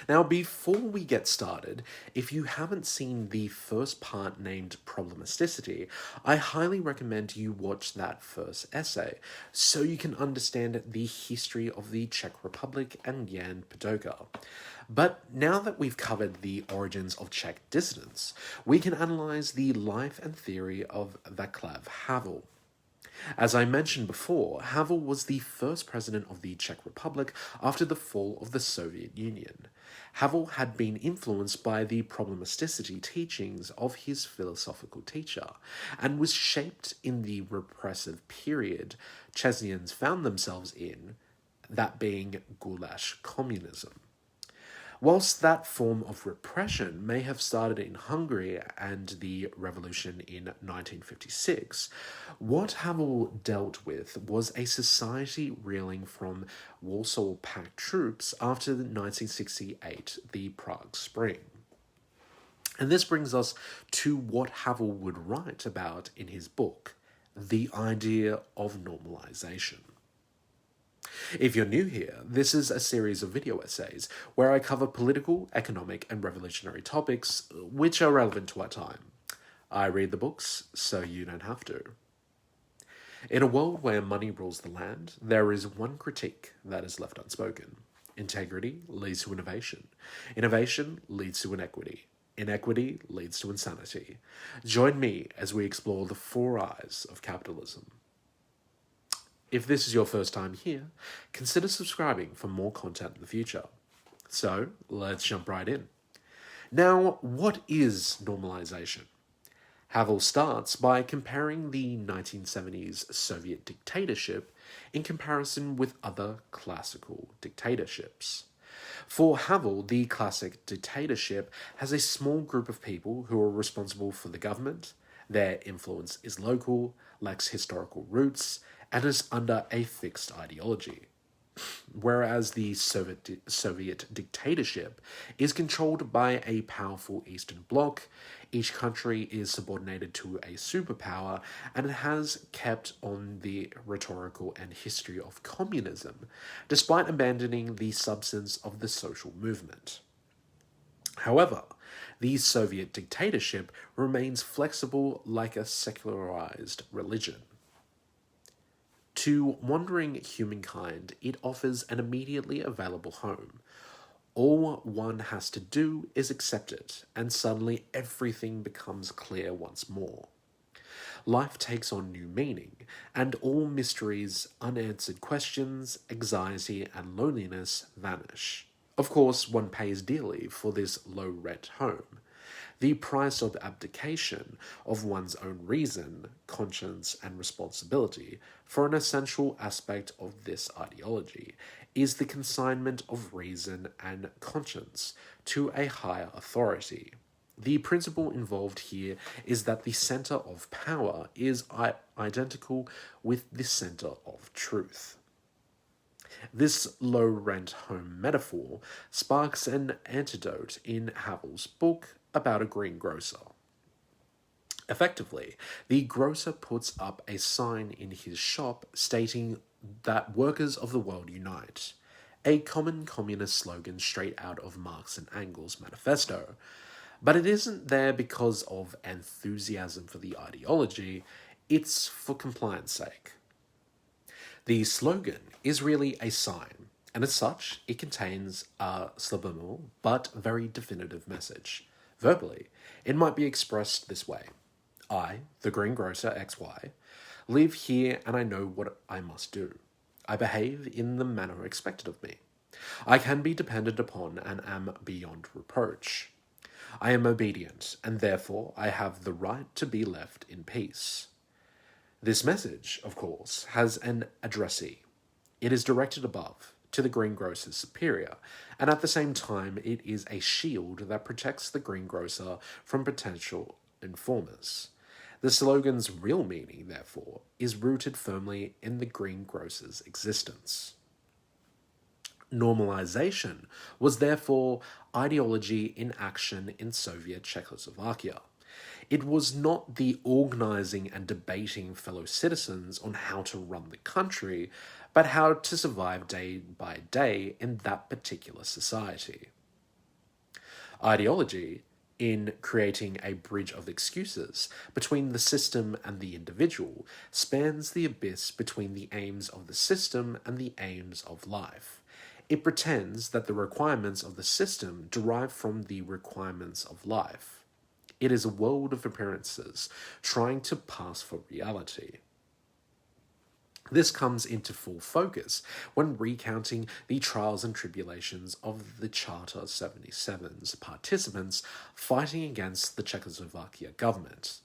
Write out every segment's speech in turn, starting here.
Now, before we get started, if you haven't seen the first part named Problematicity, I highly recommend you watch that first essay so you can understand the history of the Czech Republic and Jan Padoka. But now that we've covered the origins of Czech dissidents, we can analyze the life and theory of Vaclav Havel. As I mentioned before, Havel was the first president of the Czech Republic after the fall of the Soviet Union. Havel had been influenced by the problematicity teachings of his philosophical teacher, and was shaped in the repressive period Chechens found themselves in, that being goulash communism. Whilst that form of repression may have started in Hungary and the revolution in 1956, what Havel dealt with was a society reeling from Warsaw Pact troops after the 1968, the Prague Spring. And this brings us to what Havel would write about in his book, The Idea of Normalisation. If you're new here, this is a series of video essays where I cover political, economic, and revolutionary topics which are relevant to our time. I read the books so you don't have to. In a world where money rules the land, there is one critique that is left unspoken. Integrity leads to innovation. Innovation leads to inequity. Inequity leads to insanity. Join me as we explore the four eyes of capitalism. If this is your first time here, consider subscribing for more content in the future. So, let's jump right in. Now, what is normalization? Havel starts by comparing the 1970s Soviet dictatorship in comparison with other classical dictatorships. For Havel, the classic dictatorship has a small group of people who are responsible for the government, their influence is local, lacks historical roots, and is under a fixed ideology. Whereas the Soviet dictatorship is controlled by a powerful Eastern Bloc, each country is subordinated to a superpower, and it has kept on the rhetorical and history of communism, despite abandoning the substance of the social movement. However, the Soviet dictatorship remains flexible like a secularized religion. To wandering humankind, it offers an immediately available home. All one has to do is accept it, and suddenly everything becomes clear once more. Life takes on new meaning, and all mysteries, unanswered questions, anxiety, and loneliness vanish. Of course, one pays dearly for this low-rent home. The price of abdication of one's own reason, conscience, and responsibility for an essential aspect of this ideology is the consignment of reason and conscience to a higher authority. The principle involved here is that the center of power is identical with the center of truth. This low-rent home metaphor sparks an antidote in Havel's book about a greengrocer. Effectively, the grocer puts up a sign in his shop stating that workers of the world unite, a common communist slogan straight out of Marx and Engels' manifesto. But it isn't there because of enthusiasm for the ideology, it's for compliance sake. The slogan is really a sign, and as such, it contains a subliminal but very definitive message. Verbally, it might be expressed this way. I, the greengrocer XY, live here and I know what I must do. I behave in the manner expected of me. I can be depended upon and am beyond reproach. I am obedient, and therefore I have the right to be left in peace. This message, of course, has an addressee. It is directed above, to the greengrocer's superior, and at the same time it is a shield that protects the greengrocer from potential informers. The slogan's real meaning, therefore, is rooted firmly in the greengrocer's existence. Normalization was therefore ideology in action in Soviet Czechoslovakia. It was not the organizing and debating fellow citizens on how to run the country, but how to survive day by day in that particular society. Ideology, in creating a bridge of excuses between the system and the individual, spans the abyss between the aims of the system and the aims of life. It pretends that the requirements of the system derive from the requirements of life. It is a world of appearances trying to pass for reality. This comes into full focus when recounting the trials and tribulations of the Charter 77's participants fighting against the Czechoslovakia government.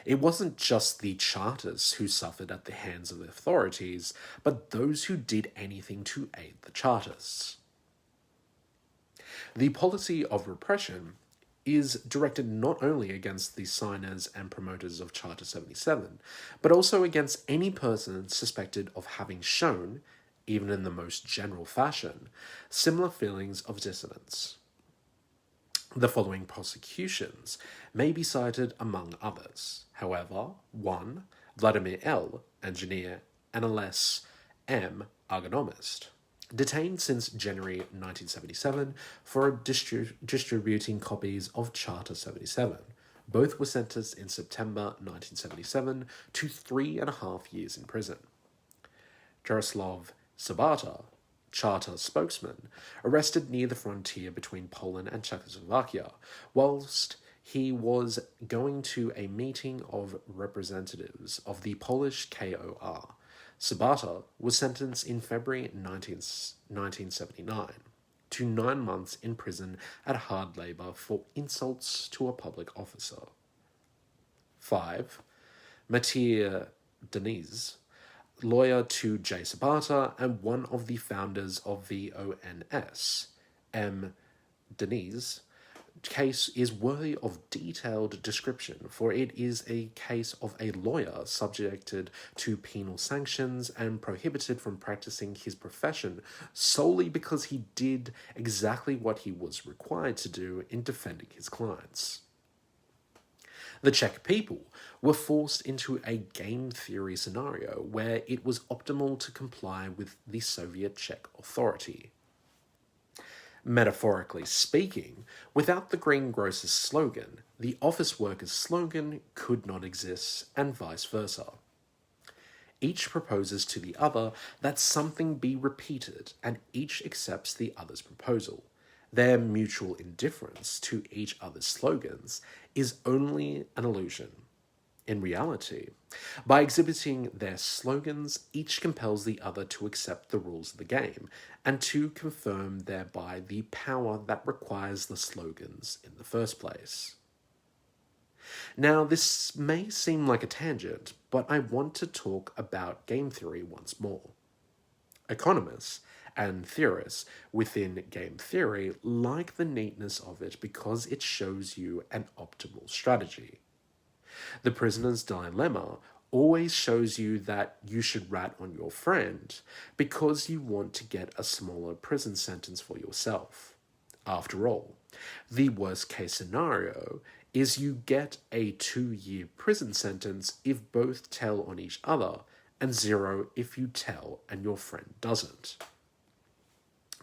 It wasn't just the Charters who suffered at the hands of the authorities, but those who did anything to aid the Charters. The policy of repression is directed not only against the signers and promoters of Charter 77, but also against any person suspected of having shown, even in the most general fashion, similar feelings of dissonance. The following prosecutions may be cited among others. However, 1. Vladimir L., engineer, and Ales M., ergonomist. Detained since January 1977 for distributing copies of Charter 77. Both were sentenced in September 1977 to 3.5 years in prison. Jaroslav Sabata, Charter spokesman, arrested near the frontier between Poland and Czechoslovakia, whilst he was going to a meeting of representatives of the Polish KOR. Sabata was sentenced in February 1979 to 9 months in prison at hard labour for insults to a public officer. 5. Mattia Deniz, lawyer to J. Sabata and one of the founders of the ONS, M. Deniz, case is worthy of detailed description, for it is a case of a lawyer subjected to penal sanctions and prohibited from practicing his profession solely because he did exactly what he was required to do in defending his clients. The Czech people were forced into a game theory scenario where it was optimal to comply with the Soviet Czech authority. Metaphorically speaking, without the greengrocer's slogan, the office worker's slogan could not exist, and vice versa. Each proposes to the other that something be repeated, and each accepts the other's proposal. Their mutual indifference to each other's slogans is only an illusion. In reality, by exhibiting their slogans, each compels the other to accept the rules of the game and to confirm thereby the power that requires the slogans in the first place. Now, this may seem like a tangent, but I want to talk about game theory once more. Economists and theorists within game theory like the neatness of it because it shows you an optimal strategy. The prisoner's dilemma always shows you that you should rat on your friend because you want to get a smaller prison sentence for yourself. After all, the worst case scenario is you get a 2-year prison sentence if both tell on each other, and 0 if you tell and your friend doesn't.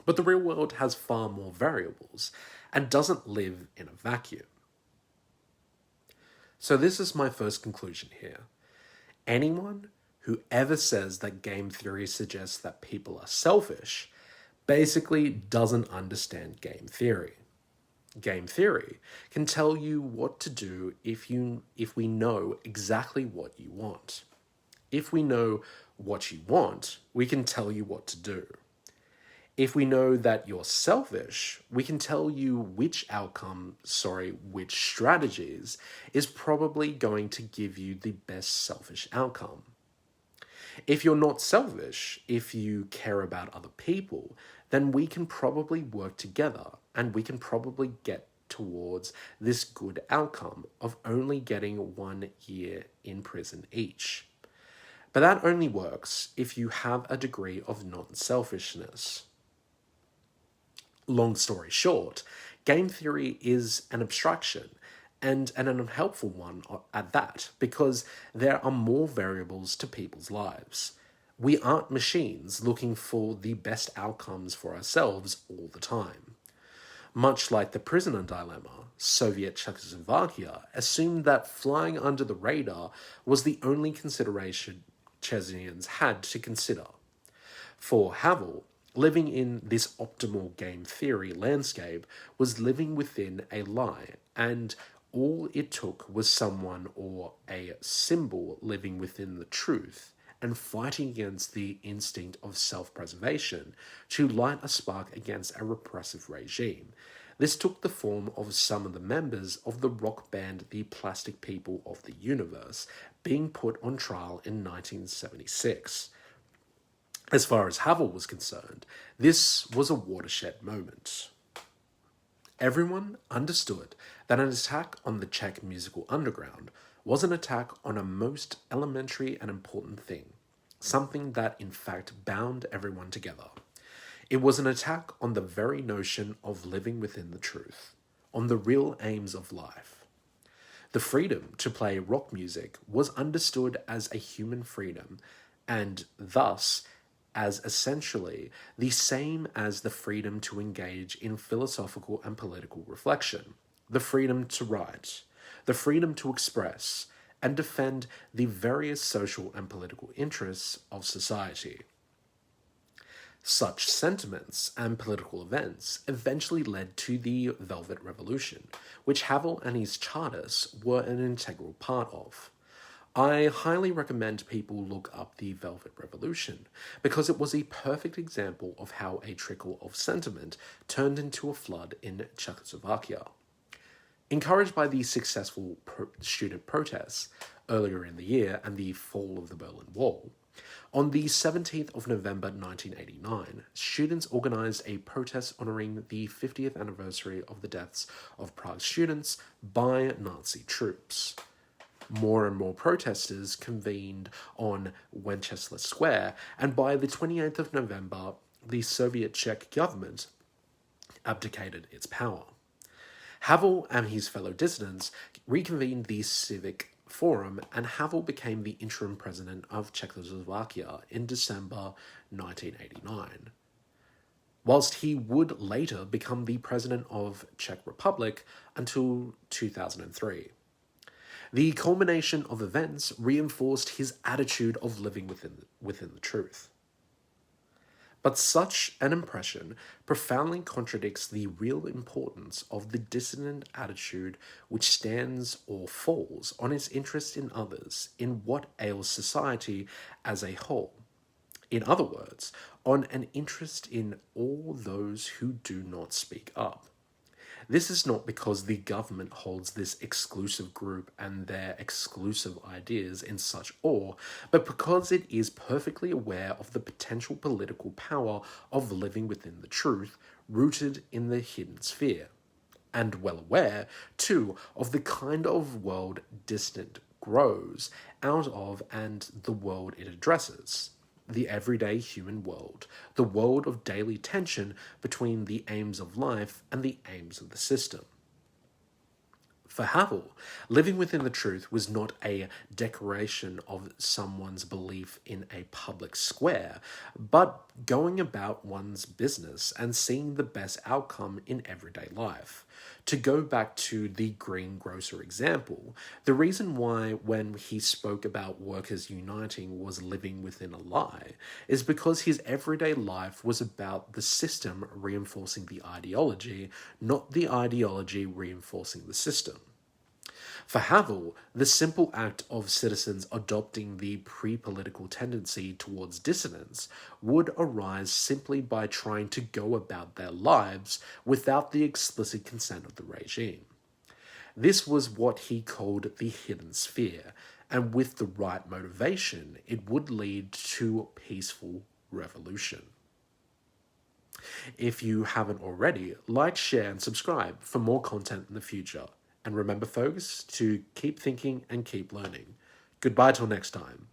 But the real world has far more variables and doesn't live in a vacuum. So this is my first conclusion here. Anyone who ever says that game theory suggests that people are selfish basically doesn't understand game theory. Game theory can tell you what to do if we know exactly what you want. If we know what you want, we can tell you what to do. If we know that you're selfish, we can tell you which strategies is probably going to give you the best selfish outcome. If you're not selfish, if you care about other people, then we can probably work together and we can probably get towards this good outcome of only getting 1 year in prison each. But that only works if you have a degree of non-selfishness. Long story short, game theory is an abstraction, and an unhelpful one at that, because there are more variables to people's lives. We aren't machines looking for the best outcomes for ourselves all the time. Much like the prisoner dilemma, Soviet Czechoslovakia assumed that flying under the radar was the only consideration Chechens had to consider. For Havel, living in this optimal game theory landscape was living within a lie, and all it took was someone or a symbol living within the truth and fighting against the instinct of self-preservation to light a spark against a repressive regime. This took the form of some of the members of the rock band The Plastic People of the Universe being put on trial in 1976. As far as Havel was concerned, this was a watershed moment. Everyone understood that an attack on the Czech musical underground was an attack on a most elementary and important thing, something that in fact bound everyone together. It was an attack on the very notion of living within the truth, on the real aims of life. The freedom to play rock music was understood as a human freedom, and thus as essentially the same as the freedom to engage in philosophical and political reflection, the freedom to write, the freedom to express and defend the various social and political interests of society. Such sentiments and political events eventually led to the Velvet Revolution, which Havel and his Chartists were an integral part of. I highly recommend people look up the Velvet Revolution because it was a perfect example of how a trickle of sentiment turned into a flood in Czechoslovakia. Encouraged by the successful student protests earlier in the year and the fall of the Berlin Wall, on the 17th of November 1989, students organized a protest honoring the 50th anniversary of the deaths of Prague students by Nazi troops. More and more protesters convened on Wenceslas Square, and by the 28th of November, the Soviet Czech government abdicated its power. Havel and his fellow dissidents reconvened the Civic Forum, and Havel became the interim president of Czechoslovakia in December 1989, whilst he would later become the president of Czech Republic until 2003. The culmination of events reinforced his attitude of living within the truth. But such an impression profoundly contradicts the real importance of the dissident attitude which stands or falls on its interest in others, in what ails society as a whole. In other words, on an interest in all those who do not speak up. This is not because the government holds this exclusive group and their exclusive ideas in such awe, but because it is perfectly aware of the potential political power of living within the truth, rooted in the hidden sphere, and well aware, too, of the kind of world distant grows out of and the world it addresses. The everyday human world, the world of daily tension between the aims of life and the aims of the system. For Havel, living within the truth was not a declaration of someone's belief in a public square, but going about one's business and seeing the best outcome in everyday life. To go back to the greengrocer example, the reason why when he spoke about workers uniting was living within a lie is because his everyday life was about the system reinforcing the ideology, not the ideology reinforcing the system. For Havel, the simple act of citizens adopting the pre-political tendency towards dissidence would arise simply by trying to go about their lives without the explicit consent of the regime. This was what he called the hidden sphere, and with the right motivation, it would lead to peaceful revolution. If you haven't already, like, share, and subscribe for more content in the future. And remember, folks, to keep thinking and keep learning. Goodbye till next time.